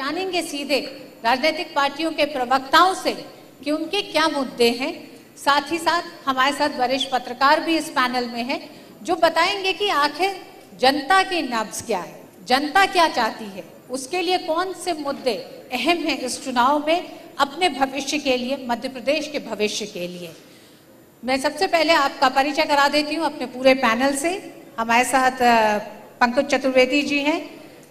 जानेंगे सीधे राजनीतिक पार्टियों के प्रवक्ताओं से कि उनके क्या मुद्दे हैं। साथ ही साथ हमारे साथ वरिष्ठ पत्रकार भी इस पैनल में हैं जो बताएंगे कि आखिर जनता की नब्ज क्या है, जनता क्या चाहती है, उसके लिए कौन से मुद्दे अहम हैं इस चुनाव में अपने भविष्य के लिए, मध्य प्रदेश के भविष्य के लिए। मैं सबसे पहले आपका परिचय करा देती हूँ अपने पूरे पैनल से। हमारे साथ पंकज चतुर्वेदी जी हैं।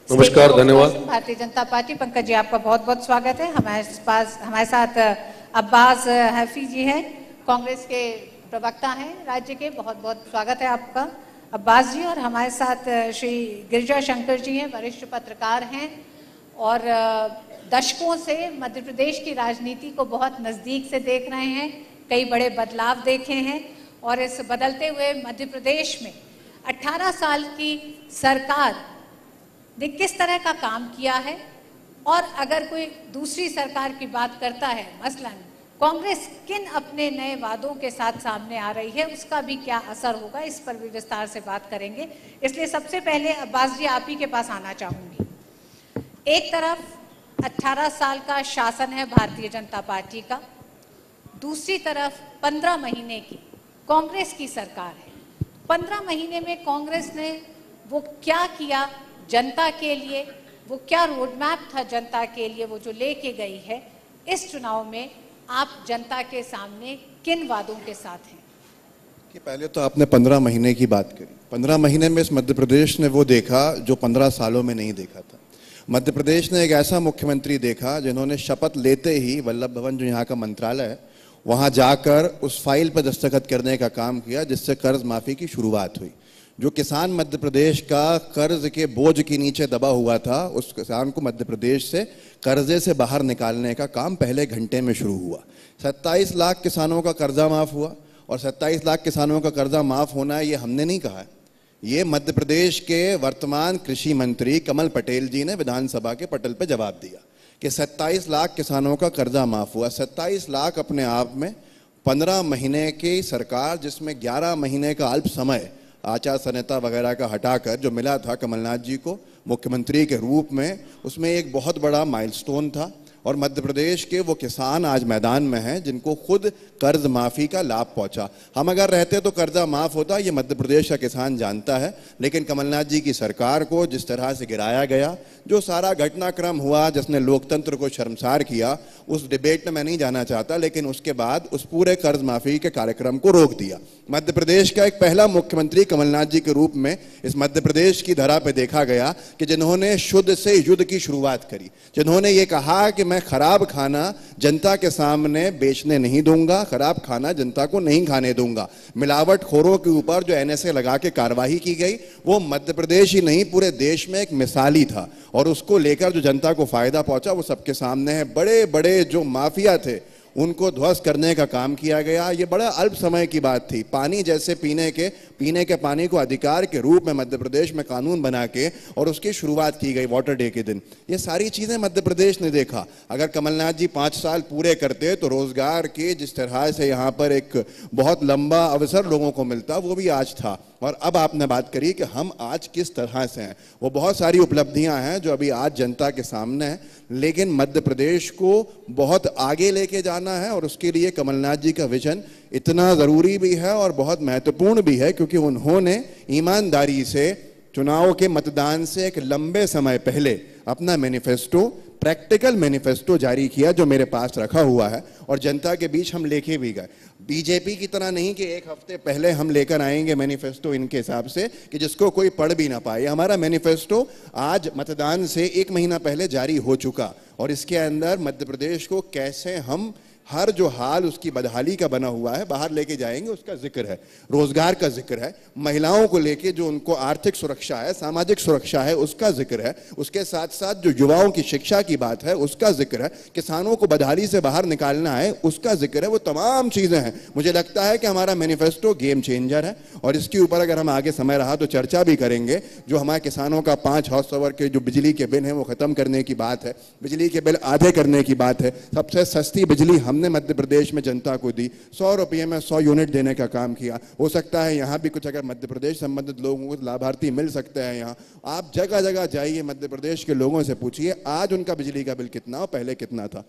नमस्कार, धन्यवाद। भारतीय जनता पार्टी, पंकज जी आपका बहुत बहुत स्वागत है। हमारे साथ अब्बास हैफी जी हैं, कांग्रेस के प्रवक्ता हैं राज्य के, बहुत बहुत स्वागत है आपका अब्बास जी। और हमारे साथ श्री गिरिजा शंकर जी हैं, वरिष्ठ पत्रकार हैं और दशकों से मध्य प्रदेश की राजनीति को बहुत नज़दीक से देख रहे हैं, कई बड़े बदलाव देखे हैं और इस बदलते हुए मध्य प्रदेश में 18 साल की सरकार ने किस तरह का काम किया है और अगर कोई दूसरी सरकार की बात करता है, मसलन कांग्रेस किन अपने नए वादों के साथ सामने आ रही है, उसका भी क्या असर होगा, इस पर भी विस्तार से बात करेंगे। इसलिए सबसे पहले अब्बास जी आप ही के पास आना चाहूँगी। एक तरफ 18 साल का शासन है भारतीय जनता पार्टी का, दूसरी तरफ 15 महीने की कांग्रेस की सरकार है। 15 महीने में कांग्रेस ने वो क्या किया जनता के लिए, वो क्या रोडमैप था जनता के लिए, वो जो लेके गई है इस चुनाव में, आप जनता के सामने किन वादों के साथ हैं? कि पहले तो आपने 15 महीने की बात करी। 15 महीने में इस मध्य प्रदेश ने वो देखा जो 15 सालों में नहीं देखा था। मध्य प्रदेश ने एक ऐसा मुख्यमंत्री देखा जिन्होंने शपथ लेते ही वल्लभ भवन, जो यहाँ का मंत्रालय है, वहाँ जाकर उस फाइल पर दस्तखत करने का काम किया जिससे कर्ज माफी की शुरुआत हुई। जो किसान मध्य प्रदेश का कर्ज के बोझ के नीचे दबा हुआ था, उस किसान को मध्य प्रदेश से कर्जे से बाहर निकालने का काम पहले घंटे में शुरू हुआ। 27 लाख किसानों का कर्जा माफ हुआ और 27 लाख किसानों का कर्जा माफ होना ये हमने नहीं कहा है, ये मध्य प्रदेश के वर्तमान कृषि मंत्री कमल पटेल जी ने विधानसभा के पटल पर जवाब दिया कि 27 लाख किसानों का कर्जा माफ हुआ। 27 लाख अपने आप में 15 महीने की सरकार, जिसमें 11 महीने का अल्प समय आचार संहिता वगैरह का हटाकर जो मिला था कमलनाथ जी को मुख्यमंत्री के रूप में, उसमें एक बहुत बड़ा माइलस्टोन था। और मध्य प्रदेश के वो किसान आज मैदान में हैं जिनको खुद कर्ज माफ़ी का लाभ पहुंचा। हम अगर रहते तो कर्जा माफ़ होता, ये मध्य प्रदेश का किसान जानता है। लेकिन कमलनाथ जी की सरकार को जिस तरह से गिराया गया, जो सारा घटनाक्रम हुआ जिसने लोकतंत्र को शर्मसार किया, उस डिबेट में मैं नहीं जाना चाहता, लेकिन उसके बाद उस पूरे कर्ज माफ़ी के कार्यक्रम को रोक दिया। मध्य प्रदेश का एक पहला मुख्यमंत्री कमलनाथ जी के रूप में इस मध्य प्रदेश की धरा पे देखा गया कि जिन्होंने शुद्ध से युद्ध की शुरुआत करी, जिन्होंने ये कहा कि मैं खराब खाना जनता के सामने बेचने नहीं दूंगा, खराब खाना जनता को नहीं खाने दूंगा। मिलावटखोरों के ऊपर जो एनएसए लगा के कार्रवाई की गई, वो मध्य प्रदेश ही नहीं पूरे देश में एक मिसाली था और उसको लेकर जो जनता को फायदा पहुंचा वो सबके सामने है। बड़े बड़े जो माफिया थे उनको ध्वस्त करने का काम किया गया। ये बड़ा अल्प समय की बात थी। पानी जैसे पीने के पानी को अधिकार के रूप में मध्य प्रदेश में कानून बना के और उसकी शुरुआत की गई वाटर डे के दिन। ये सारी चीज़ें मध्य प्रदेश ने देखा। अगर कमलनाथ जी 5 साल पूरे करते तो रोजगार के जिस तरह से यहाँ पर एक बहुत लंबा अवसर लोगों को मिलता, वो भी आज था। और अब आपने बात करी कि हम आज किस तरह से हैं, वो बहुत सारी उपलब्धियां हैं जो अभी आज जनता के सामने हैं, लेकिन मध्य प्रदेश को बहुत आगे लेके जाना है और उसके लिए कमलनाथ जी का विजन इतना ज़रूरी भी है और बहुत महत्वपूर्ण भी है, क्योंकि उन्होंने ईमानदारी से चुनाव के मतदान से एक लंबे समय पहले अपना मैनिफेस्टो, प्रैक्टिकल मैनिफेस्टो जारी किया जो मेरे पास रखा हुआ है और जनता के बीच हम लेके भी गए। बीजेपी की तरह नहीं कि एक हफ्ते पहले हम लेकर आएंगे मैनिफेस्टो इनके हिसाब से कि जिसको कोई पढ़ भी ना पाए। हमारा मैनिफेस्टो आज मतदान से 1 महीना पहले जारी हो चुका और इसके अंदर मध्य प्रदेश को कैसे हम हर जो हाल उसकी बदहाली का बना हुआ है बाहर लेके जाएंगे, उसका जिक्र है। रोजगार का जिक्र है, महिलाओं को लेके जो उनको आर्थिक सुरक्षा है, सामाजिक सुरक्षा है, उसका जिक्र है। उसके साथ साथ जो युवाओं की शिक्षा की बात है उसका जिक्र है। किसानों को बदहाली से बाहर निकालना है उसका जिक्र है। वो तमाम चीजें हैं। मुझे लगता है कि हमारा मैनिफेस्टो गेम चेंजर है और इसके ऊपर अगर हम आगे समय रहा तो चर्चा भी करेंगे। जो हमारे किसानों का 5 हॉर्स पावर के जो बिजली के बिल है वो खत्म करने की बात है, बिजली के बिल आधे करने की बात है। सबसे सस्ती बिजली हम हमने मध्य प्रदेश में जनता को दी, 100 रुपये में 100 यूनिट देने का काम किया। हो सकता है यहाँ भी कुछ अगर मध्य प्रदेश संबंधित लोगों को लाभार्थी मिल सकते हैं। यहाँ आप जगह जगह जाइए, मध्य प्रदेश के लोगों से पूछिए आज उनका बिजली का बिल कितना और पहले कितना था।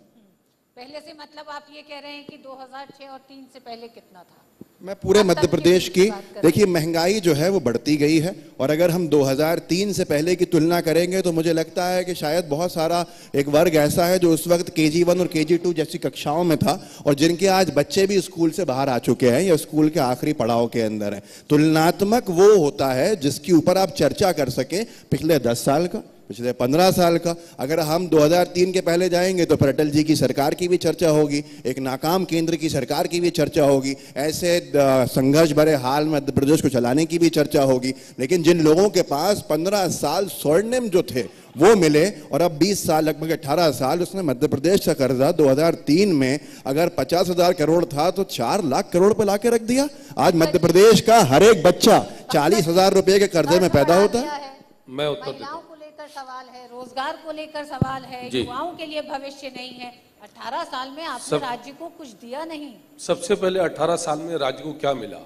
पहले से मतलब आप ये कह रहे हैं कि 2006 और 3 से पहले कितना था? मैं पूरे मध्य प्रदेश की, देखिए महंगाई जो है वो बढ़ती गई है, और अगर हम 2003 से पहले की तुलना करेंगे तो मुझे लगता है कि शायद बहुत सारा एक वर्ग ऐसा है जो उस वक्त KG1 और KG2 जैसी कक्षाओं में था और जिनके आज बच्चे भी स्कूल से बाहर आ चुके हैं या स्कूल के आखिरी पड़ाव के अंदर है। तुलनात्मक वो होता है जिसके ऊपर आप चर्चा कर सकें पिछले 10 साल का, पिछले 15 साल का। अगर हम 2003 के पहले जाएंगे तो फिर अटल जी की सरकार की भी चर्चा होगी, एक नाकाम केंद्र की सरकार की भी चर्चा होगी, ऐसे संघर्ष भरे हाल में मध्य प्रदेश को चलाने की भी चर्चा होगी। लेकिन जिन लोगों के पास 15 साल स्वर्णिम जो थे वो मिले और अब 20 साल, लगभग 18 साल, उसने मध्य प्रदेश का कर्जा 2003 में अगर 50,000 करोड़ था तो 4 लाख करोड़ पे लाके रख दिया। आज मध्य प्रदेश का हर एक बच्चा 40,000 रुपए के कर्जे में पैदा होता है। मैं उत्तर देता हूं। सवाल है, रोजगार को लेकर सवाल है, युवाओं के लिए भविष्य नहीं है। 18 साल में आपने राज्य को कुछ दिया नहीं। सबसे पहले 18 साल में राज्य को क्या मिला?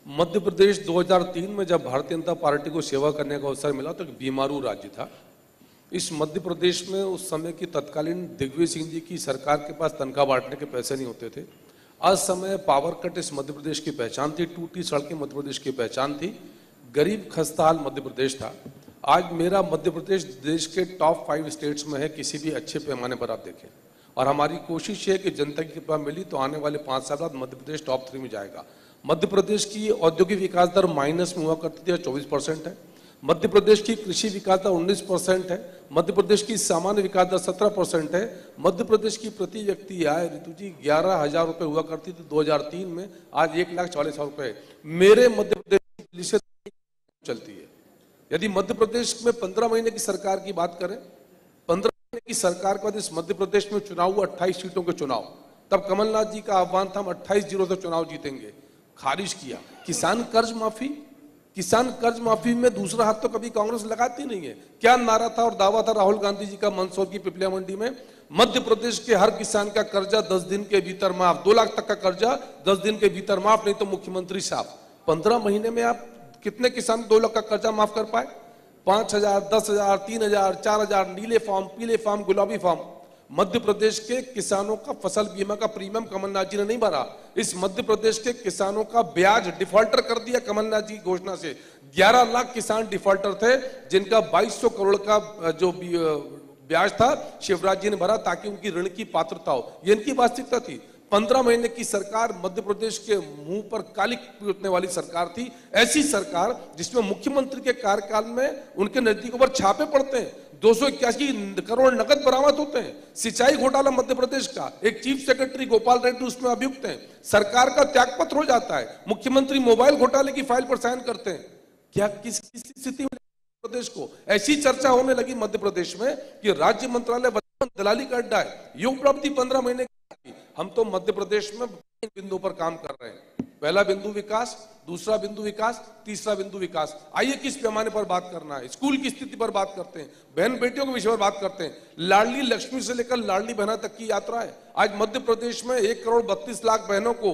मध्य प्रदेश 2003 में जब भारतीय जनता पार्टी को सेवा करने का अवसर मिला तो एक बीमारू राज्य था। इस मध्य प्रदेश में उस समय की तत्कालीन दिग्विजय सिंह जी की सरकार के पास तनख्वाह बांटने के पैसे नहीं होते थे। असमय पावर कट इस मध्य प्रदेश की पहचान थी, टूटी सड़कें मध्य प्रदेश की पहचान थी, गरीब खस्ताहाल मध्य प्रदेश था। आज मेरा मध्य प्रदेश देश के टॉप 5 स्टेट्स में है, किसी भी अच्छे पैमाने पर आप देखें, और हमारी कोशिश है कि जनता की कृपा मिली तो आने वाले 5 साल बाद मध्य प्रदेश टॉप 3 में जाएगा। मध्य प्रदेश की औद्योगिक विकास दर माइनस में हुआ करती थी, 24% है। मध्य प्रदेश की कृषि विकास दर 19% है। मध्य प्रदेश की सामान्य विकास दर 17% है। मध्य प्रदेश की प्रति व्यक्ति आय ऋतु जी 11,000 रुपए हुआ करती थी 2003 में, आज 1,40,000 रुपए मेरे मध्य प्रदेश से चलती है। यदि मध्य प्रदेश में 15 महीने की सरकार की बात करें, 15 महीने की सरकार के बाद इस मध्य प्रदेश में चुनाव हुआ 28 सीटों के चुनाव, तब कमलनाथ जी का आह्वान था हम 28-0 से चुनाव जीतेंगे, खारिज किया। किसान कर्ज माफी में दूसरा हाथ तो कभी कांग्रेस लगाती नहीं है। क्या नारा था और दावा था राहुल गांधी जी का मंदसौर की पिपलिया मंडी में? मध्य प्रदेश के हर किसान का कर्जा 10 दिन के भीतर माफ, 2 लाख तक का कर्जा 10 दिन के भीतर माफ, नहीं तो मुख्यमंत्री साहब। 15 महीने में आप कितने किसान 2 लाख का कर्जा माफ कर पाए? 5,000, 10,000, 3,000, 4,000 नीले फॉर्म, पीले फॉर्म, गुलाबी फॉर्म। मध्य प्रदेश के किसानों का फसल बीमा का प्रीमियम कमलनाथ जी ने नहीं भरा। इस मध्य प्रदेश के किसानों का ब्याज डिफॉल्टर कर दिया कमलनाथ जी की घोषणा से। 11 लाख किसान डिफॉल्टर थे जिनका 2200 करोड़ का जो ब्याज था शिवराज जी ने भरा ताकि उनकी ऋण की पात्रता हो। ये इनकी वास्तविकता थी। 15 महीने की सरकार मध्य प्रदेश के मुंह पर कालिक पीटने वाली सरकार थी। ऐसी सरकार जिसमें मुख्यमंत्री के कार्यकाल में उनके नजदीकों पर छापे पड़ते हैं, 281 करोड़ नकद बरामद होते हैं। सिंचाई घोटाला मध्य प्रदेश का, एक चीफ सेक्रेटरी गोपाल रेड्डी उसमें अभियुक्त हैं। सरकार का त्यागपत्र हो जाता है, मुख्यमंत्री मोबाइल घोटाले की फाइल पर साइन करते हैं। क्या किस स्थिति में प्रदेश को? ऐसी चर्चा होने लगी मध्य प्रदेश में कि राज्य मंत्रालय दलाली का अड्डा है। ये उपलब्धि 15 महीने की। हम तो मध्य प्रदेश में बिंदु पर काम कर रहे हैं। पहला बिंदु विकास, दूसरा बिंदु विकास, तीसरा बिंदु विकास। आइए किस पैमाने पर बात करना है। स्कूल की स्थिति पर बात करते हैं, बहन बेटियों के विषय पर बात करते हैं। लाडली लक्ष्मी से लेकर लाडली बहना तक की यात्रा है। आज मध्य प्रदेश में 1,32,00,000 बहनों को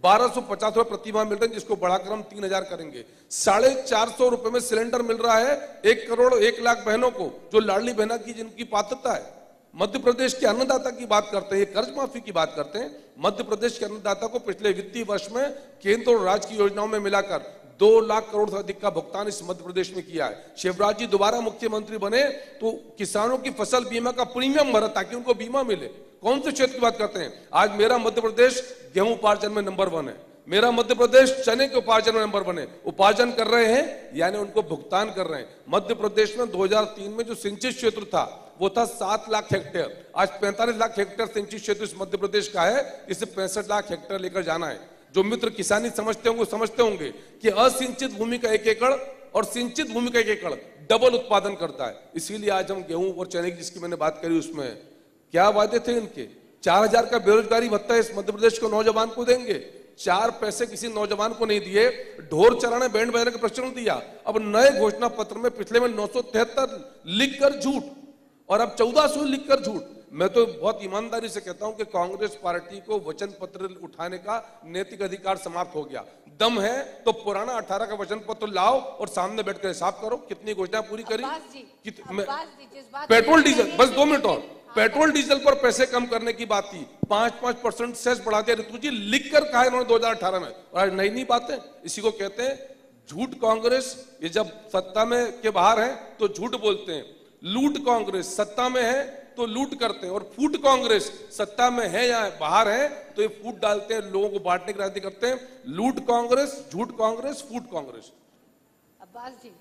1,250 रुपए प्रति माह मिल रहे हैं, जिसको बढ़ाकर हम 3,000 करेंगे। 450 रुपए में सिलेंडर मिल रहा है 1,01,00,000 बहनों को, जो लाडली बहना की जिनकी पात्रता है। मध्य प्रदेश के अन्नदाता की बात करते हैं, कर्ज माफी की बात करते हैं। मध्य प्रदेश के अन्नदाता को पिछले वित्तीय वर्ष में केंद्र और राज्य की योजनाओं में मिलाकर 2 लाख करोड़ से अधिक का भुगतान इस मध्य प्रदेश में किया है। शिवराज जी दोबारा मुख्यमंत्री बने तो किसानों की फसल बीमा का प्रीमियम भरा ताकि उनको बीमा मिले। कौन से क्षेत्र की बात करते हैं? आज मेरा मध्य प्रदेश गेहूं उपार्जन में नंबर 1 है। मेरा मध्य प्रदेश चने के उपार्जन में नंबर 1 है। उपार्जन कर रहे हैं यानी उनको भुगतान कर रहे हैं। मध्य प्रदेश में 2003 में जो सिंचित क्षेत्र था वो था 7 लाख हेक्टेयर। आज 45 लाख हेक्टेयर सिंचित क्षेत्र इस मध्य प्रदेश का है। इसे 65 लाख हेक्टेयर लेकर जाना है। जो मित्र किसानी समझते होंगे कि असिंचित भूमि का 1 एकड़ और सिंचित भूमि का 1 एकड़ डबल उत्पादन करता है। इसीलिए आज हम गेहूं और चने की जिसकी मैंने बात करी उसमें क्या वादे थे इनके? 4,000 का बेरोजगारी भत्ता इस मध्य प्रदेश को नौजवान को देंगे। 4 पैसे किसी नौजवान को नहीं दिए। ढोल चलाने बैंड बजाने का प्रचलन दिया। अब नए घोषणा पत्र में पिछले में 973 लिखकर झूठ और अब 1400 लिखकर झूठ। मैं तो बहुत ईमानदारी से कहता हूं कि कांग्रेस पार्टी को वचन पत्र उठाने का नैतिक अधिकार समाप्त हो गया। दम है तो पुराना 18 का वचन पत्र लाओ और सामने बैठकर हिसाब करो कितनी घोषणा पूरी करी। पेट्रोल डीजल, बस 2 मिनट और, पेट्रोल डीजल पर पैसे कम करने की बात थी, 5% सेस बढ़ा दिया। ऋतु जी लिख कर कहा इन्होंने 2018 में, और आज नई नई बातें। इसी को कहते हैं झूठ कांग्रेस। ये जब सत्ता में के बाहर है तो झूठ बोलते हैं, लूट कांग्रेस सत्ता में है तो लूट करते हैं, और फूट कांग्रेस सत्ता में है या बाहर है तो ये फूट डालते हैं, लोगों को बांटने की राजनीति करते हैं। लूट कांग्रेस, झूठ कांग्रेस, फूट कांग्रेस। अब्बास जी,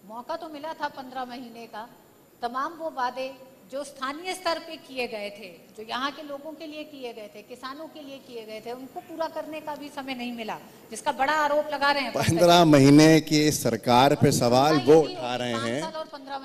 मौका तो मिला था 15 महीने का, तमाम वो वादे जो स्थानीय स्तर पे किए गए थे, जो यहाँ के लोगों के लिए किए गए थे, किसानों के लिए किए गए थे, उनको पूरा करने का भी समय नहीं मिला, जिसका बड़ा आरोप लगा रहे हैं। 15 महीने की सरकार पे सवाल वो उठा रहे हैं,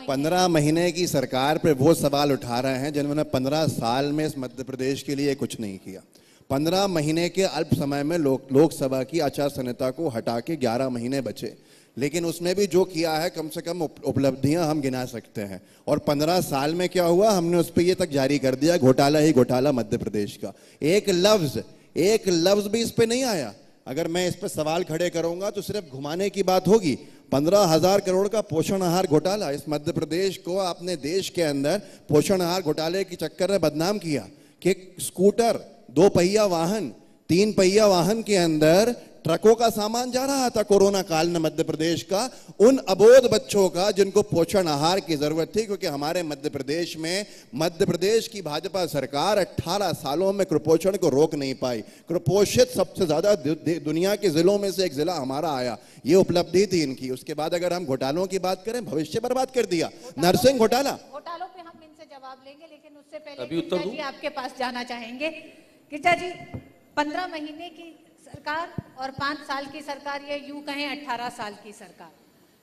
15 महीने की सरकार पे वो सवाल उठा रहे हैं जिन्होंने 15 साल में इस मध्य प्रदेश के लिए कुछ नहीं किया। 15 महीने के अल्प समय में लोकसभा की आचार संहिता को हटा के 11 महीने बचे, लेकिन उसमें भी जो किया है कम से कम उपलब्धियां हम गिना सकते हैं। और 15 साल में क्या हुआ, हमने उस पर ये तक जारी कर दिया, घोटाला ही घोटाला मध्य प्रदेश का। एक लफ्ज भी इस पे नहीं आया। अगर मैं इस पे सवाल खड़े करूंगा तो सिर्फ घुमाने की बात होगी। 15,000 करोड़ का पोषण आहार घोटाला, इस मध्य प्रदेश को आपने देश के अंदर पोषण आहार घोटाले के चक्कर में बदनाम किया कि स्कूटर, 2 पहिया वाहन, 3 पहिया वाहन के अंदर ट्रकों का सामान जा रहा था कोरोना काल में मध्य प्रदेश का, उन अबोध बच्चों का जिनको पोषण आहार की जरूरत थी। क्योंकि हमारे मध्य प्रदेश में, मध्य प्रदेश की भाजपा सरकार 18 सालों में कुपोषण को रोक नहीं पाई। कुपोषित सबसे ज्यादा दुनिया के जिलों में से एक जिला हमारा आया, ये उपलब्धि थी इनकी। उसके बाद अगर हम घोटालों की बात करें, भविष्य बर्बाद कर दिया। नर्सिंग घोटाला, घोटालों पे हम इनसे जवाब लेंगे, लेकिन उससे पहले अभी उत्तर जी आपके पास जाना चाहेंगे। गिरजा जी, 15 महीने की सरकार और 5 साल की सरकार, ये यूं कहें 18 साल की सरकार,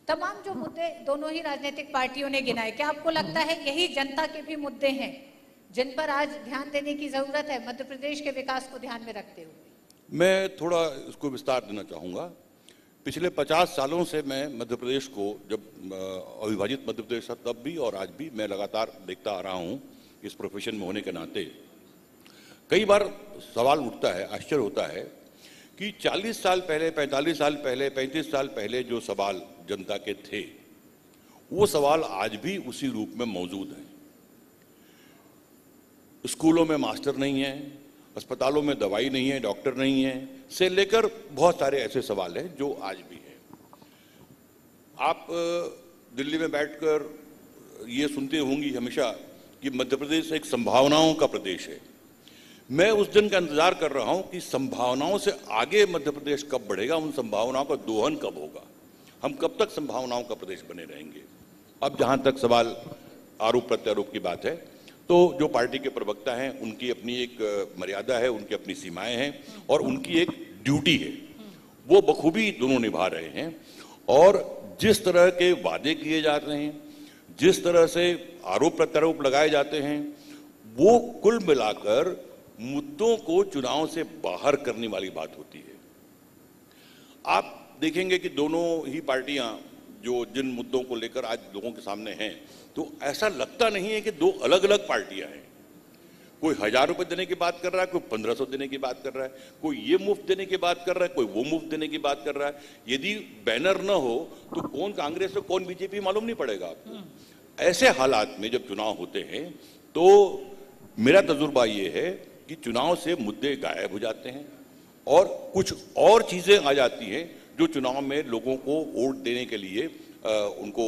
तमाम जो मुद्दे दोनों ही राजनीतिक पार्टियों ने गिनाए, क्या आपको लगता है यही जनता के भी मुद्दे हैं जिन पर आज ध्यान देने की जरूरत है मध्य प्रदेश के विकास को ध्यान में रखते हुए? मैं थोड़ा इसको विस्तार देना चाहूँगा। पिछले 50 सालों से मैं मध्य प्रदेश को, जब अविभाजित मध्य प्रदेश था तब भी और आज भी, मैं लगातार देखता आ रहा हूँ। इस प्रोफेशन में होने के नाते कई बार सवाल उठता है, आश्चर्य होता है कि 40 साल पहले, 45 साल पहले, 35 साल पहले जो सवाल जनता के थे, वो सवाल आज भी उसी रूप में मौजूद हैं। स्कूलों में मास्टर नहीं है, अस्पतालों में दवाई नहीं है, डॉक्टर नहीं है, से लेकर बहुत सारे ऐसे सवाल हैं जो आज भी हैं। आप दिल्ली में बैठकर ये सुनते होंगी हमेशा कि मध्य प्रदेश एक संभावनाओं का प्रदेश है। मैं उस दिन का इंतजार कर रहा हूं कि संभावनाओं से आगे मध्य प्रदेश कब बढ़ेगा, उन संभावनाओं का दोहन कब होगा, हम कब तक संभावनाओं का प्रदेश बने रहेंगे। अब जहां तक सवाल आरोप प्रत्यारोप की बात है, तो जो पार्टी के प्रवक्ता हैं उनकी अपनी एक मर्यादा है, उनकी अपनी सीमाएं हैं और उनकी एक ड्यूटी है, वो बखूबी दोनों निभा रहे हैं। और जिस तरह के वादे किए जा रहे हैं, जिस तरह से आरोप प्रत्यारोप लगाए जाते हैं, वो कुल मिलाकर मुद्दों को चुनाव से बाहर करने वाली बात होती है। आप देखेंगे कि दोनों ही पार्टियां जो जिन मुद्दों को लेकर आज लोगों के सामने हैं, तो ऐसा लगता नहीं है कि दो अलग अलग पार्टियां हैं। कोई 1000 रुपए देने की बात कर रहा है, कोई 1500 देने की बात कर रहा है, कोई ये मुफ्त देने की बात कर रहा है, कोई वो मुफ्त देने की बात कर रहा है। यदि बैनर न हो तो कौन कांग्रेस और कौन बीजेपी मालूम नहीं पड़ेगा आपको। ऐसे हालात में जब चुनाव होते हैं तो मेरा तजुर्बा ये है कि चुनाव से मुद्दे गायब हो जाते हैं और कुछ और चीजें आ जाती हैं जो चुनाव में लोगों को वोट देने के लिए, उनको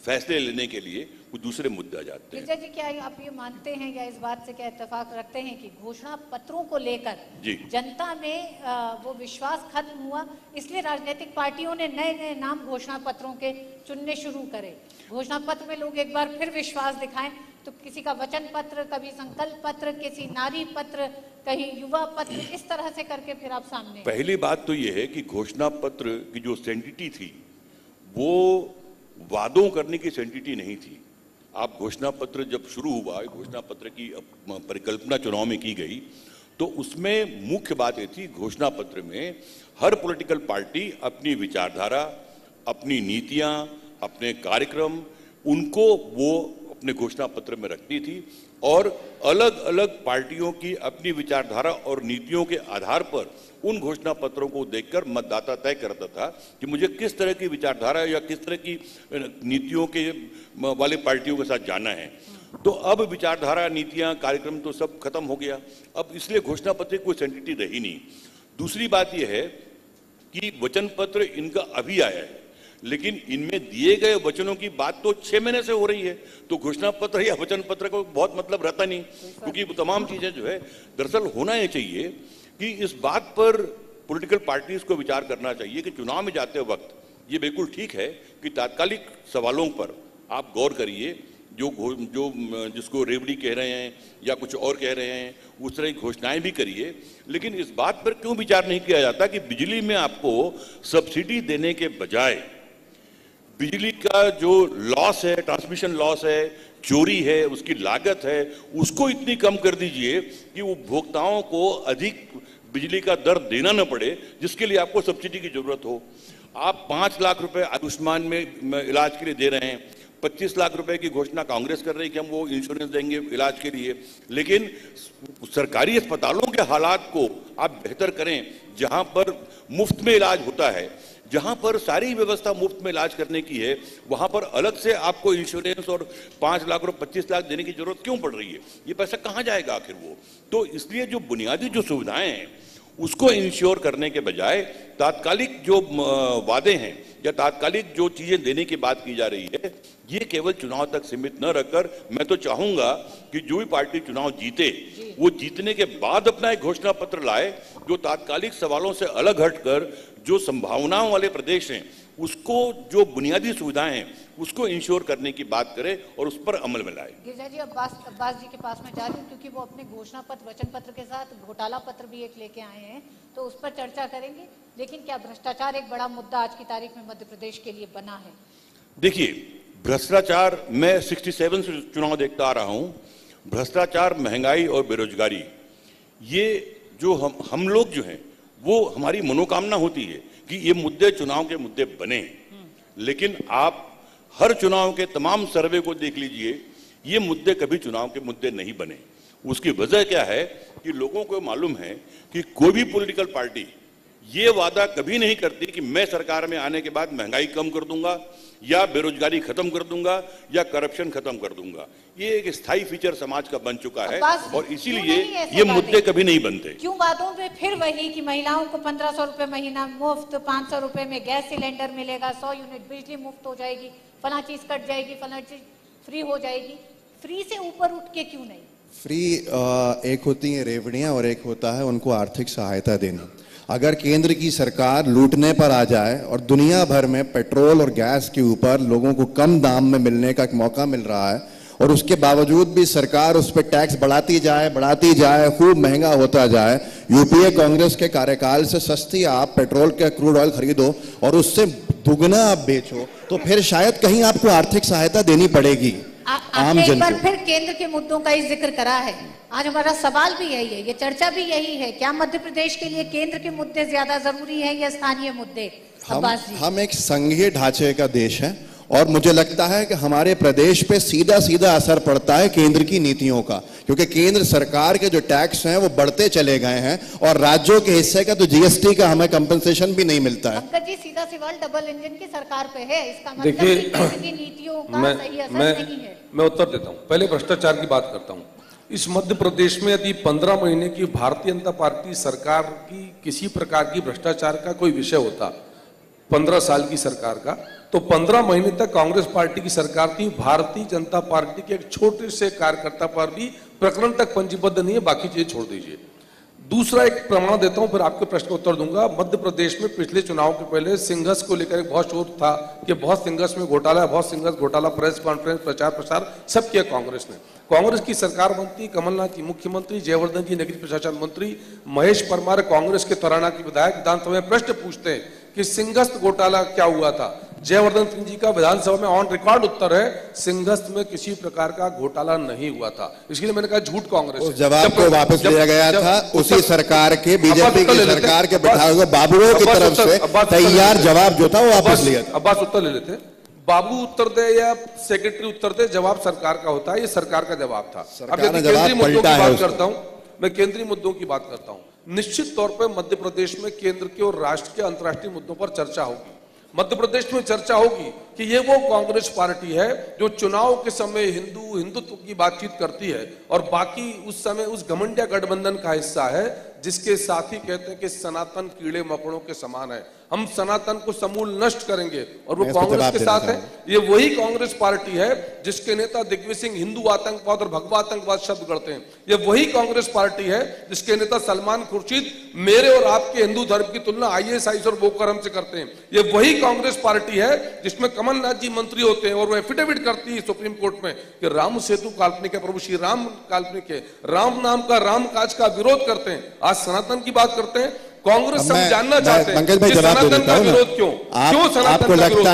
फैसले लेने के लिए कुछ दूसरे मुद्दे आ जाते हैं। गिरजा जी, क्या आप ये मानते हैं या इस बात से क्या इत्तेफाक रखते हैं कि घोषणा पत्रों को लेकर जनता में वो विश्वास खत्म हुआ, इसलिए राजनीतिक पार्टियों ने नए नए नाम घोषणा पत्रों के चुनने शुरू करे? घोषणा पत्र में लोग एक बार फिर विश्वास दिखाएं, तो किसी का वचन पत्र, कभी संकल्प पत्र, किसी नारी पत्र, कहीं युवा पत्र, इस तरह से करके फिर आप सामने। पहली बात तो यह है कि घोषणा पत्र की जो सेंटिटी थी वो वादों करने की सेंटिटी नहीं थी। आप घोषणा पत्र जब शुरू हुआ, घोषणा पत्र की परिकल्पना चुनाव में की गई, तो उसमें मुख्य बात ये थी, घोषणा पत्र में हर पॉलिटिकल पार्टी अपनी विचारधारा, अपनी नीतियां, अपने कार्यक्रम, उनको वो अपने घोषणा पत्र में रखती थी और अलग अलग पार्टियों की अपनी विचारधारा और नीतियों के आधार पर उन घोषणा पत्रों को देखकर मतदाता तय करता था कि मुझे किस तरह की विचारधारा या किस तरह की नीतियों के वाले पार्टियों के साथ जाना है। तो अब विचारधारा, नीतियां, कार्यक्रम तो सब खत्म हो गया, अब इसलिए घोषणा पत्र कोई सेंटिटी रही नहीं। दूसरी बात यह है कि वचन पत्र इनका अभी आया है, लेकिन इनमें दिए गए वचनों की बात तो 6 महीने से हो रही है, तो घोषणा पत्र या वचन पत्र को बहुत मतलब रहता नहीं, क्योंकि वो तमाम चीजें जो है दरअसल होना ये चाहिए कि इस बात पर पॉलिटिकल पार्टीज को विचार करना चाहिए कि चुनाव में जाते वक्त ये बिल्कुल ठीक है कि तात्कालिक सवालों पर आप गौर करिए, जो जिसको रेवड़ी कह रहे हैं या कुछ और कह रहे हैं उस तरह की घोषणाएं भी करिए, लेकिन इस बात पर क्यों विचार नहीं किया जाता कि बिजली में आपको सब्सिडी देने के बजाय बिजली का जो लॉस है, ट्रांसमिशन लॉस है, चोरी है, उसकी लागत है, उसको इतनी कम कर दीजिए कि उपभोक्ताओं को अधिक बिजली का दर देना न पड़े, जिसके लिए आपको सब्सिडी की जरूरत हो। आप 5 लाख रुपए आयुष्मान में इलाज के लिए दे रहे हैं, 25 लाख रुपए की घोषणा कांग्रेस कर रही है कि हम वो इंश्योरेंस देंगे इलाज के लिए, लेकिन सरकारी अस्पतालों के हालात को आप बेहतर करें, जहां पर मुफ्त में इलाज होता है, जहां पर सारी व्यवस्था मुफ्त में इलाज करने की है, वहां पर अलग से आपको इंश्योरेंस और 5 लाख और 25 लाख देने की जरूरत क्यों पड़ रही है? ये पैसा कहां जाएगा आखिर वो? तो इसलिए जो बुनियादी जो सुविधाएं हैं उसको इंश्योर करने के बजाय तात्कालिक जो वादे हैं या तात्कालिक जो चीजें देने की बात की जा रही है, ये केवल चुनाव तक सीमित न रखकर मैं तो चाहूंगा कि जो भी पार्टी चुनाव जीते वो जीतने के बाद अपना एक घोषणा पत्र लाए जो तात्कालिक सवालों से अलग हटकर जो संभावनाओं वाले प्रदेश हैं उसको, जो बुनियादी सुविधाएं हैं उसको इंश्योर करने की बात करे और उस पर अमल में लाए। गिरिजा जी, अब्बास जी के पास में जा रही हूँ क्योंकि वो अपने घोषणा पत्र, वचन पत्र के साथ घोटाला पत्र भी एक लेके आए हैं, तो उस पर चर्चा करेंगे। लेकिन क्या भ्रष्टाचार एक बड़ा मुद्दा आज की तारीख में मध्य प्रदेश के लिए बना है? देखिए, भ्रष्टाचार, मैं 67 से चुनाव देखता आ रहा हूं, भ्रष्टाचार, महंगाई और बेरोजगारी, ये जो हम लोग जो हैं वो हमारी मनोकामना होती है कि ये मुद्दे चुनाव के मुद्दे बने, लेकिन आप हर चुनाव के तमाम सर्वे को देख लीजिए, ये मुद्दे कभी चुनाव के मुद्दे नहीं बने। उसकी वजह क्या है कि लोगों को मालूम है कि कोई भी पॉलिटिकल पार्टी ये वादा कभी नहीं करती कि मैं सरकार में आने के बाद महंगाई कम कर दूंगा या बेरोजगारी खत्म कर दूंगा या करप्शन खत्म कर दूंगा। ये एक स्थायी फीचर समाज का बन चुका है और इसीलिए ये मुद्दे कभी नहीं बनते। क्यों वादों में फिर वही कि महिलाओं को 1500 रुपए महीना मुफ्त, 500 रुपए में गैस सिलेंडर मिलेगा, 100 यूनिट बिजली मुफ्त हो जाएगी, फला चीज कट जाएगी, फला चीज फ्री हो जाएगी। फ्री से ऊपर उठ के क्यों नहीं? फ्री एक होती है रेवड़ियां और एक होता है उनको आर्थिक सहायता देना। अगर केंद्र की सरकार लूटने पर आ जाए और दुनिया भर में पेट्रोल और गैस के ऊपर लोगों को कम दाम में मिलने का एक मौका मिल रहा है और उसके बावजूद भी सरकार उस पर टैक्स बढ़ाती जाए, खूब महंगा होता जाए, यूपीए कांग्रेस के कार्यकाल से सस्ती आप पेट्रोल का क्रूड ऑयल खरीदो और उससे दुगना आप बेचो, तो फिर शायद कहीं आपको आर्थिक सहायता देनी पड़ेगी। आपने एक बार फिर केंद्र के मुद्दों का ही जिक्र करा है। आज हमारा सवाल भी यही है, ये चर्चा भी यही है, क्या मध्य प्रदेश के लिए केंद्र के मुद्दे ज्यादा जरूरी है या स्थानीय मुद्दे? हम एक संघीय ढांचे का देश है और मुझे लगता है कि हमारे प्रदेश पे सीधा सीधा असर पड़ता है केंद्र की नीतियों का, क्योंकि केंद्र सरकार के जो टैक्स हैं वो बढ़ते चले गए हैं और राज्यों के हिस्से का तो जीएसटी का हमें कंपनसेशन भी नहीं मिलता है। पंकज जी, सीधा सवाल डबल इंजन की सरकार पे है, इसका मतलब केंद्र की नीतियों का सही असर नहीं है। मैं उत्तर देता हूँ। पहले भ्रष्टाचार की बात करता हूँ। इस मध्य प्रदेश में यदि 15 महीने की भारतीय जनता पार्टी सरकार की किसी प्रकार की भ्रष्टाचार का कोई विषय होता, 15 साल की सरकार का, तो 15 महीने तक कांग्रेस पार्टी की सरकार थी। भारतीय जनता पार्टी के एक छोटे से कार्यकर्ता पर भी प्रकरण तक पंजीबद्ध नहीं है, बाकी चीजें छोड़ दीजिए। दूसरा एक प्रमाण देता हूं, फिर आपके प्रश्न का उत्तर दूंगा। मध्य प्रदेश में पिछले चुनाव के पहले सिंघस को लेकर एक बहुत शोर था कि बहुत सिंघस में घोटाला है, बहुत सिंघस घोटाला, प्रेस कॉन्फ्रेंस, प्रचार प्रसार सब किया कांग्रेस ने। कांग्रेस की सरकार बनती, कमलनाथ जी मुख्यमंत्री, जयवर्धन जी नगरीय प्रशासन मंत्री, महेश परमार कांग्रेस के तोराना की विधायक विधानसभा में प्रश्न पूछते हैं कि सिंघस्त घोटाला क्या हुआ था। जयवर्धन सिंह जी का विधानसभा में ऑन रिकॉर्ड उत्तर है, सिंघस्त में किसी प्रकार का घोटाला नहीं हुआ था। इसलिए मैंने कहा झूठ कांग्रेस। उस जवाब को वापस लिया गया था उसी सरकार के, बीजेपी की सरकार के बिठाए हुए बाबुओं की तरफ से तैयार जवाब जो था वो वापस लिया। अब्बास उत्तर ले लेते। बाबू उत्तर दे या सेक्रेटरी उत्तर दे, जवाब सरकार का होता है, ये सरकार का जवाब था। अब यदि केंद्रीय मुद्दों की बात करता हूं, मैं केंद्रीय मुद्दों की बात करता हूं। निश्चित तौर पर मध्य प्रदेश में केंद्र के और राष्ट्र के अंतर्राष्ट्रीय मुद्दों पर चर्चा होगी। मध्य प्रदेश में चर्चा होगी कि ये वो कांग्रेस पार्टी है जो चुनाव के समय हिंदुत्व की बातचीत करती है और बाकी उस समय उस घमंडिया गठबंधन का हिस्सा है जिसके साथी कहते हैं कि सनातन कीड़े मकोड़ों के समान है, हम सनातन को समूल नष्ट करेंगे, और वो कांग्रेस के साथ है। ये वही कांग्रेस पार्टी है जिसके नेता दिग्विजय सिंह हिंदू आतंकवाद और भगवा आतंकवाद शब्द करते हैं। ये वही कांग्रेस पार्टी है जिसके नेता सलमान खुर्शीद मेरे और आपके हिंदू धर्म की तुलना ISIS और बोकोहराम से करते हैं। ये वही कांग्रेस पार्टी है जिसमें कमलनाथ जी मंत्री होते हैं और वो एफिडेविट करती है सुप्रीम कोर्ट में कि राम सेतु काल्पनिक है, प्रभु श्री राम काल्पनिक है, राम नाम का राम काज का विरोध करते हैं। आज सनातन की बात करते हैं, कांग्रेस सब जानना चाहते हैं पंकज भाई जवाब सनातन का विरोध क्यों, क्यों सनातन का विरोध,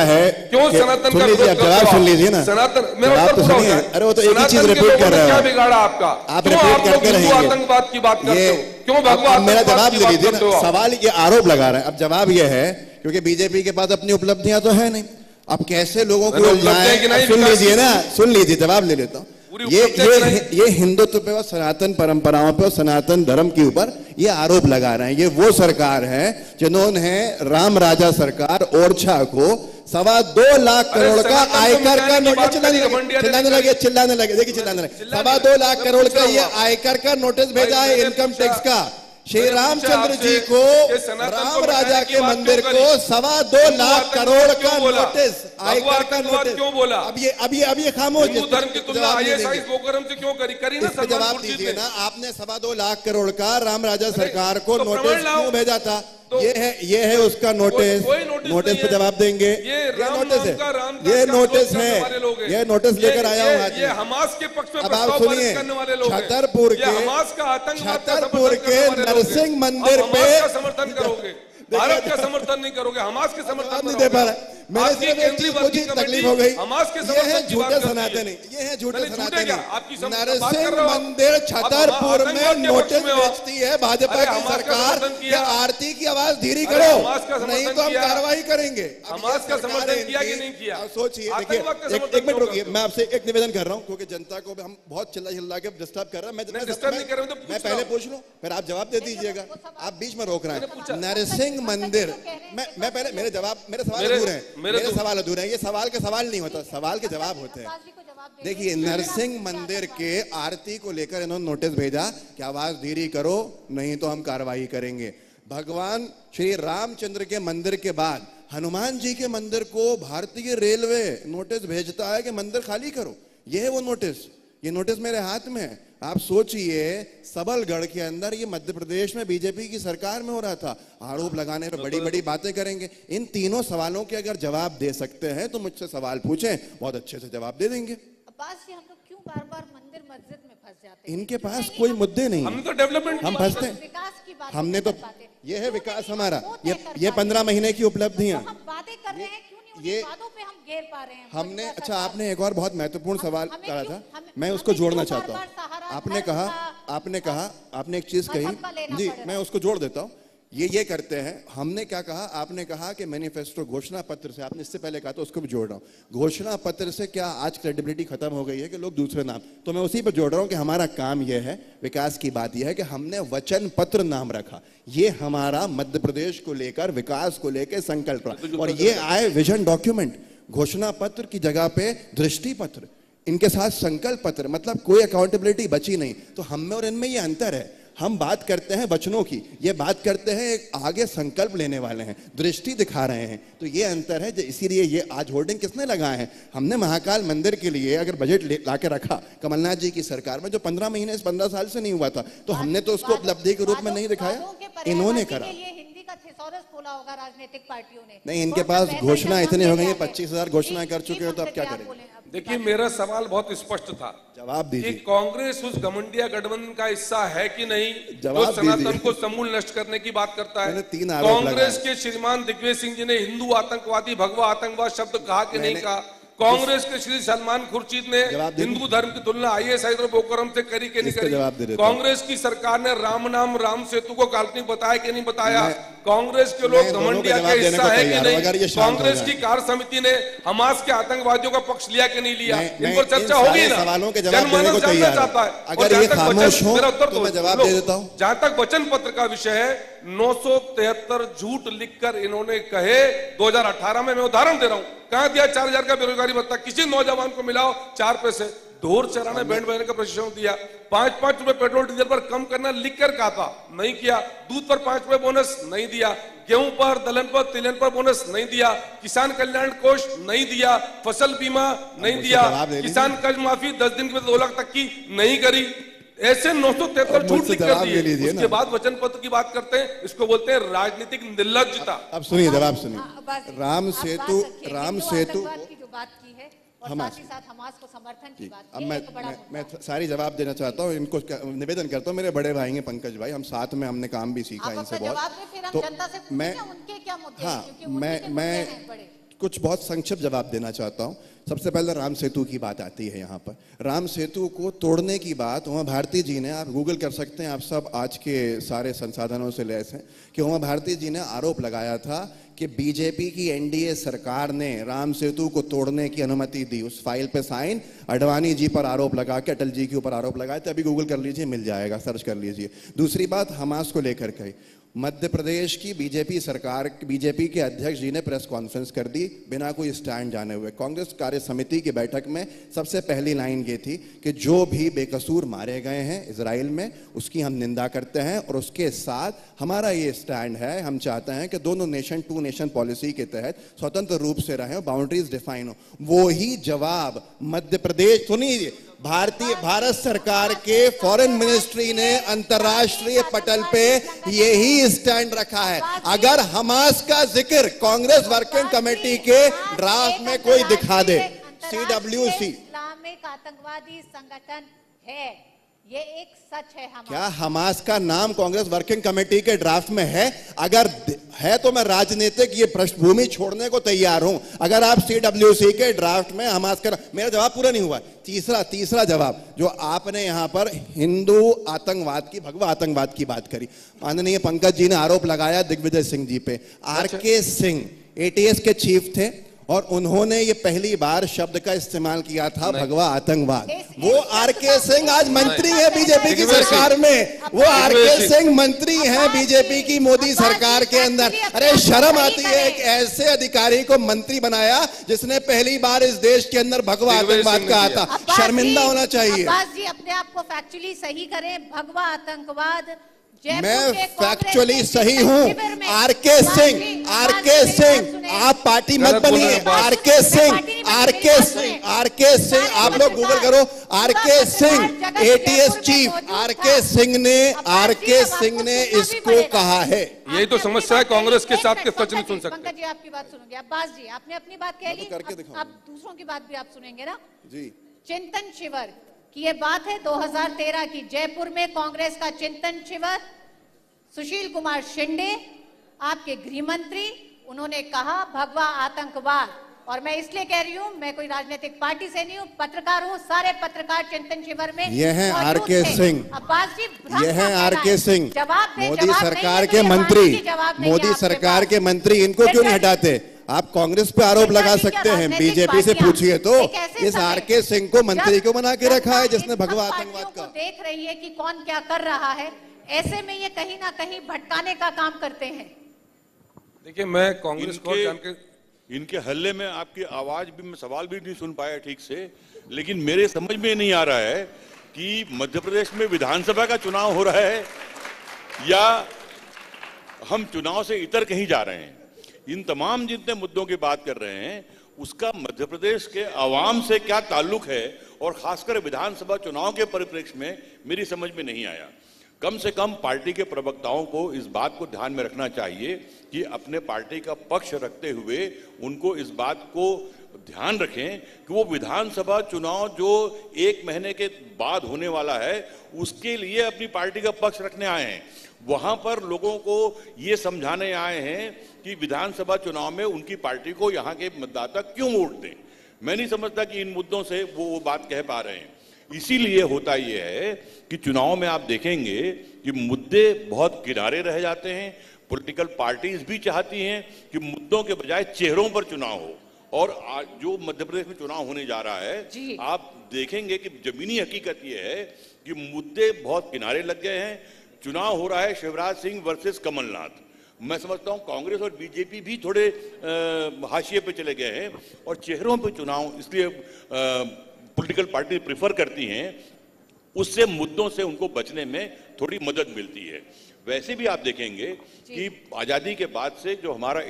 क्यों सनातन का विरोध, जवाब सुन लीजिए ना, सनातन मेरा उत्तर पूरा हो जाए। अरे वो तो एक ही चीज रिपीट कर रहे हो, क्या बिगाड़ा आपका, आप रिपीट करते रहेंगे, आतंकवाद की बात करते हो, क्यों भगवा, मेरा जवाब ले लीजिए ना। सवाल ये आरोप लगा रहे हैं, अब जवाब ये है क्योंकि बीजेपी के पास अपनी उपलब्धियां तो है नहीं, अब कैसे लोगों को उलझाएं। सुन लीजिए ना, सुन लीजिए, जवाब ले लेता हूं। ये हिंदुत्व पे और सनातन परंपराओं पे और सनातन धर्म के ऊपर ये आरोप लगा रहे हैं। ये वो सरकार है जिन्होंने राम राजा सरकार ओरछा को 2.25 लाख करोड़ का आयकर का नोटिस, चिल्लाने लगे देखिए चिल्लाने लगे, 2.25 लाख करोड़ का ये आयकर का नोटिस भेजा है इनकम टैक्स का। श्री रामचंद्र जी को राम राजा के मंदिर को 2.25 लाख करोड़ का नोटिस, आयकर का नोटिस क्यों बोला? अब ये खामोश, धर्म की तुलना ISIS बोकोहराम से क्यों करी ना, जवाब दीजिए ना। आपने 2.25 लाख करोड़ का राम राजा सरकार को नोटिस क्यों भेजा था? ये है उसका नोटिस, नोटिस पे जवाब देंगे। ये नोटिस है, ये नोटिस है, ये नोटिस लेकर आया हूँ आज। ये हमास के पक्ष में अब आप सुनिए, छतरपुर के नरसिंह मंदिर पे समर्थन करोगे, भारत का समर्थन नहीं करोगे, हमास के समर्थन नहीं दे पा रहा। मेरे सिर्फ एक चीज मुझे तकलीफ हो गई, ये है झूठे सनातन, ये है झूठे सनातन। नरसिंह मंदिर छतरपुर में नोटिस भेजती है भाजपा की सरकार कि आरती की आवाज धीरे करो, नहीं तो हम कार्रवाई करेंगे। हमास का समर्थन किया कि नहीं किया? सोचिए, देखिए एक मिनट रुकिए, मैं आपसे एक निवेदन कर रहा हूँ क्योंकि जनता को हम बहुत चिल्ला के डिस्टर्ब कर रहे हैं। मैं पहले पूछ लूं फिर आप जवाब दे दीजिएगा, आप बीच में रोक रहे हैं। नरसिंह मंदिर, मैं पहले मेरे सवाल अधूरे हैं, मेरे सवाल अधूरे हैं। ये सवाल के सवाल नहीं होता, सवाल के जवाब होते हैं। देखिए, नरसिंह मंदिर के आरती को लेकर इन्होंने नोटिस भेजा कि आवाज धीरे करो नहीं तो हम कार्रवाई करेंगे। भगवान श्री रामचंद्र के मंदिर के बाद हनुमान जी के मंदिर को भारतीय रेलवे नोटिस भेजता है कि मंदिर खाली करो। ये है वो नोटिस, ये नोटिस मेरे हाथ में है। आप सोचिए, सबलगढ़ के अंदर ये मध्य प्रदेश में बीजेपी की सरकार में हो रहा था। आरोप लगाने पर बड़ी बड़ी बातें करेंगे। इन तीनों सवालों के अगर जवाब दे सकते हैं तो मुझसे सवाल पूछें, बहुत अच्छे से जवाब दे देंगे। अब्बास जी, हम लोग क्यों बार-बार मंदिर मस्जिद में फंस जाते हैं? इनके पास कोई मुद्दे नहीं, हम तो डेवलपमेंट, हम फंसते हैं। हमने तो, ये है विकास हमारा, ये 15 महीने की उपलब्धियां, हम बातें कर रहे हैं, क्यों नहीं उन बातों पे हम घेर पा रहे हैं? हमने, अच्छा आपने एक और बहुत महत्वपूर्ण सवाल करा था, मैं उसको जोड़ना चाहता हूँ। आपने कहा आपने एक चीज कही जी, मैं उसको जोड़ देता हूँ। ये करते हैं, हमने क्या कहा, आपने कहा कि मैनिफेस्टो घोषणा पत्र से, आपने इससे पहले कहा तो उसको भी जोड़ रहा हूँ। घोषणा पत्र से क्या आज क्रेडिबिलिटी खत्म हो गई है कि लोग दूसरे नाम, तो मैं उसी पर जोड़ रहा हूँ कि हमारा काम यह है, विकास की बात यह है कि हमने वचन पत्र नाम रखा। ये हमारा मध्य प्रदेश को लेकर, विकास को लेकर संकल्प, और ये आए विजन डॉक्यूमेंट। घोषणा पत्र की जगह पे दृष्टि पत्र, इनके साथ संकल्प पत्र, मतलब कोई अकाउंटेबिलिटी बची नहीं। तो हम में और इनमें ये अंतर है। हम बात करते हैं वचनों की, ये बात करते हैं एक आगे संकल्प लेने वाले हैं, दृष्टि दिखा रहे हैं। तो ये अंतर है, इसीलिए ये आज होर्डिंग किसने लगाए हैं? हमने महाकाल मंदिर के लिए अगर बजट लाके रखा कमलनाथ जी की सरकार में, जो 15 महीने से 15 साल से नहीं हुआ था, तो हमने तो उसको उपलब्धि के रूप में नहीं दिखाया, इन्होंने करा। होगा राजनीतिक पार्टियों ने, नहीं, इनके पास घोषणा इतनी हो गई है, 25,000 घोषणा कर चुके हो, तो अब क्या करेंगे? देखिए, मेरा सवाल बहुत स्पष्ट था, जवाब दीजिए। कि कांग्रेस उस घमंडिया गठबंधन का हिस्सा है कि नहीं, जो सनातन को समूल नष्ट करने की बात करता है। कांग्रेस के श्रीमान दिग्विजय सिंह जी ने हिंदू आतंकवादी, भगवा आतंकवाद शब्द कहा कि नहीं कहा? कांग्रेस के श्री सलमान खुर्शीद ने हिंदू धर्म की तुलना आईएसआई और बोकोहराम से करी कि नहीं करी? कांग्रेस की सरकार ने राम नाम राम सेतु को काल्पनिक बताया कि नहीं बताया? कांग्रेस के लोग घमंडिया का हिस्सा है कि नहीं? कांग्रेस की कार्य समिति ने हमास के आतंकवादियों का पक्ष लिया कि नहीं लिया? इन पर चर्चा होगी ना? जनमानस जानना चाहता है। अगर ये खामोश हो तो मैं जवाब दे देता हूं। जहां तक वचन पत्र का विषय है, 973 झूठ लिखकर इन्होंने कहे 2018 में, मैं उदाहरण दे रहा हूं, कहां दिया 4000 का बेरोजगारी भत्ता? किसी नौजवान को मिलाओ 4 पैसे। ढोर चराने बैंड बजाने का प्रशिक्षण दिया। 5-5 रुपए पेट्रोल डीजल पर कम करना लिख कर कहा था, नहीं किया। दूध पर 5 रुपए बोनस नहीं दिया। गेहूं पर, दलहन पर, तिलहन पर बोनस नहीं दिया। किसान कल्याण कोष नहीं दिया। फसल बीमा नहीं दिया। किसान कर्ज माफी 10 दिन में 2 लाख तक की नहीं करी। ऐसे 973 झूठ लिख कर दिए। उसके बाद वचन पत्र की बात करते हैं, इसको बोलते हैं राजनीतिक निर्लज्जता। अब सुनिए, जवाब सुनिए। राम सेतु की जो बात की है और साथ ही साथ हमास को समर्थन की बात। अब मैं सारी जवाब देना चाहता हूँ। इनको निवेदन करता हूँ, मेरे बड़े भाई हैं पंकज भाई, हम साथ में हमने काम भी सीखा इनसे बहुत। तो मैं कुछ बहुत संक्षिप्त जवाब देना चाहता हूँ। सबसे पहले राम सेतु की बात आती है यहाँ पर। राम सेतु को तोड़ने की बात उमा भारती जी ने, आप गूगल कर सकते हैं, आप सब आज के सारे संसाधनों से लैस हैं, कि उमा भारती जी ने आरोप लगाया था कि बीजेपी की एनडीए सरकार ने राम सेतु को तोड़ने की अनुमति दी। उस फाइल पे साइन अडवाणी जी पर आरोप लगा के, अटल जी के ऊपर आरोप लगाए थे। अभी गूगल कर लीजिए, मिल जाएगा, सर्च कर लीजिए। दूसरी बात हमास को लेकर कही। मध्य प्रदेश की बीजेपी सरकार, बीजेपी के अध्यक्ष जी ने प्रेस कॉन्फ्रेंस कर दी बिना कोई स्टैंड जाने हुए। कांग्रेस कार्य समिति की बैठक में सबसे पहली लाइन ये थी कि जो भी बेकसूर मारे गए हैं इजराइल में, उसकी हम निंदा करते हैं और उसके साथ हमारा ये स्टैंड है, हम चाहते हैं कि दोनों नेशन टू नेशन पॉलिसी के तहत स्वतंत्र रूप से रहें, बाउंड्रीज डिफाइन हो। वो ही जवाब मध्य प्रदेश, सुनिए, भारत सरकार के फॉरेन मिनिस्ट्री ने अंतर्राष्ट्रीय पटल पे यही स्टैंड रखा है। अगर हमास का जिक्र कांग्रेस वर्किंग कमेटी के ड्राफ्ट में कोई दिखा दे, CWC इस्लामिक आतंकवादी संगठन है, ये एक सच है। क्या हमास का नाम कांग्रेस वर्किंग कमेटी के ड्राफ्ट में है? अगर है तो मैं राजनीतिक ये पृष्ठभूमि छोड़ने को तैयार हूं। अगर आप CWC के ड्राफ्ट में हमास का, मेरा जवाब पूरा नहीं हुआ। तीसरा जवाब जो आपने यहां पर हिंदू आतंकवाद की, भगवा आतंकवाद की बात करी। माननीय पंकज जी ने आरोप लगाया दिग्विजय सिंह जी पे। RK सिंह ATS के चीफ थे और उन्होंने ये पहली बार शब्द का इस्तेमाल किया था, भगवा आतंकवाद। वो RK सिंह आज मंत्री है बीजेपी की सरकार में। वो RK सिंह मंत्री हैं बीजेपी की मोदी सरकार के अंदर। अरे शर्म आती है, एक ऐसे अधिकारी को मंत्री बनाया जिसने पहली बार इस देश के अंदर भगवा आतंकवाद कहा था। शर्मिंदा होना चाहिए। अब्बास जी अपने आप को फैक्चुअली सही करें। भगवा आतंकवाद, मैं फैक्चुअली सही हूं। RK सिंह, आप पार्टी मत बनिए। RK सिंह, आप लोग गूगल करो। RK Singh ATS chief, RK Singh ने इसको कहा है। यही तो समस्या है कांग्रेस के साथ, के सच नहीं सुन सकते। पंकज जी आपकी बात सुनोगे। अब्बास जी आपने अपनी बात कह ली, अब दूसरों की बात भी आप सुनेंगे ना जी। चिंतन शिविर की ये बात है 2013 की, जयपुर में कांग्रेस का चिंतन शिविर। सुशील कुमार शिंदे आपके गृह मंत्री, उन्होंने कहा भगवा आतंकवाद। और मैं इसलिए कह रही हूं, मैं कोई राजनीतिक पार्टी से नहीं हूं, पत्रकार हूं। सारे पत्रकार चिंतन शिविर में ये हैं RK सिंह, अब्बास जी ये हैं RK सिंह, मोदी सरकार के मंत्री, मोदी सरकार के मंत्री। इनको क्यों नहीं हटाते? आप कांग्रेस पे आरोप लगा सकते हैं, बीजेपी से पूछिए तो। इस RK सिंह को मंत्री क्यों बना के रखा है जिसने भगवा आतंकवाद का? देख रही है कि कौन क्या कर रहा है, ऐसे में ये कहीं ना कहीं भटकाने का काम करते हैं। देखिए, मैं कांग्रेस को इनके हल्ले में आपकी आवाज भी, मैं सवाल भी नहीं सुन पाया ठीक से। लेकिन मेरे समझ में नहीं आ रहा है कि मध्य प्रदेश में विधानसभा का चुनाव हो रहा है या हम चुनाव से इतर कहीं जा रहे हैं। इन तमाम जितने मुद्दों की बात कर रहे हैं, उसका मध्य प्रदेश के आवाम से क्या ताल्लुक है, और खासकर विधानसभा चुनाव के परिप्रेक्ष्य में मेरी समझ में नहीं आया। कम से कम पार्टी के प्रवक्ताओं को इस बात को ध्यान में रखना चाहिए कि अपने पार्टी का पक्ष रखते हुए उनको इस बात को ध्यान रखें कि वो विधानसभा चुनाव जो 1 महीने के बाद होने वाला है, उसके लिए अपनी पार्टी का पक्ष रखने आए हैं। वहां पर लोगों को ये समझाने आए हैं कि विधानसभा चुनाव में उनकी पार्टी को यहाँ के मतदाता क्यों वोट दें। मैं नहीं समझता कि इन मुद्दों से वो बात कह पा रहे हैं। इसीलिए होता यह है कि चुनाव में आप देखेंगे कि मुद्दे बहुत किनारे रह जाते हैं। पॉलिटिकल पार्टीज भी चाहती हैं कि मुद्दों के बजाय चेहरों पर चुनाव हो, और आज जो मध्य प्रदेश में चुनाव होने जा रहा है आप देखेंगे कि जमीनी हकीकत यह है कि मुद्दे बहुत किनारे लग गए हैं। चुनाव हो रहा है शिवराज सिंह वर्सेस कमलनाथ। मैं समझता हूं कांग्रेस और बीजेपी भी थोड़े हाशिए पे चले गए हैं, और चेहरों पे चुनाव इसलिए पॉलिटिकल पार्टी प्रेफर करती हैं, उससे मुद्दों से उनको बचने में थोड़ी मदद मिलती है। वैसे भी आप देखेंगे कि आजादी के बाद से जो हमारा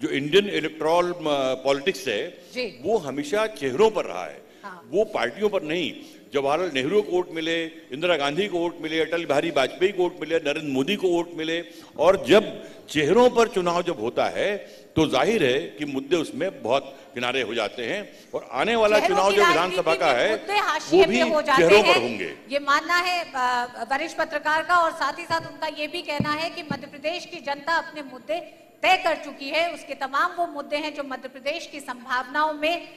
जो इंडियन इलेक्टोरल पॉलिटिक्स है वो हमेशा चेहरों पर रहा है, वो पार्टियों पर नहीं। जवाहरलाल नेहरू को वोट मिले, इंदिरा गांधी को वोट मिले, अटल बिहारी वाजपेयी को वोट मिले, नरेंद्र मोदी को वोट मिले, और जब चेहरों पर चुनाव जब होता है तो जाहिर है कि मुद्दे उसमें बहुत किनारे हो जाते हैं। और आने वाला चुनाव जो विधानसभा का है वो भी चेहरों पर होंगे, ये मानना है वरिष्ठ पत्रकार का। और साथ ही साथ उनका ये भी कहना है कि मध्य प्रदेश की जनता अपने मुद्दे तय कर चुकी है। उसके तमाम वो मुद्दे हैं जो मध्य प्रदेश की संभावनाओं में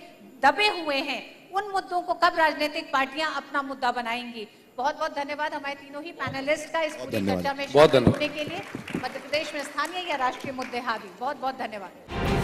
दबे हुए हैं, उन मुद्दों को कब राजनीतिक पार्टियां अपना मुद्दा बनाएंगी। बहुत बहुत धन्यवाद हमारे तीनों ही पैनलिस्ट का इस पूरी चर्चा में शामिल होने के लिए। मध्य प्रदेश में स्थानीय या राष्ट्रीय मुद्दे हावी, बहुत बहुत धन्यवाद।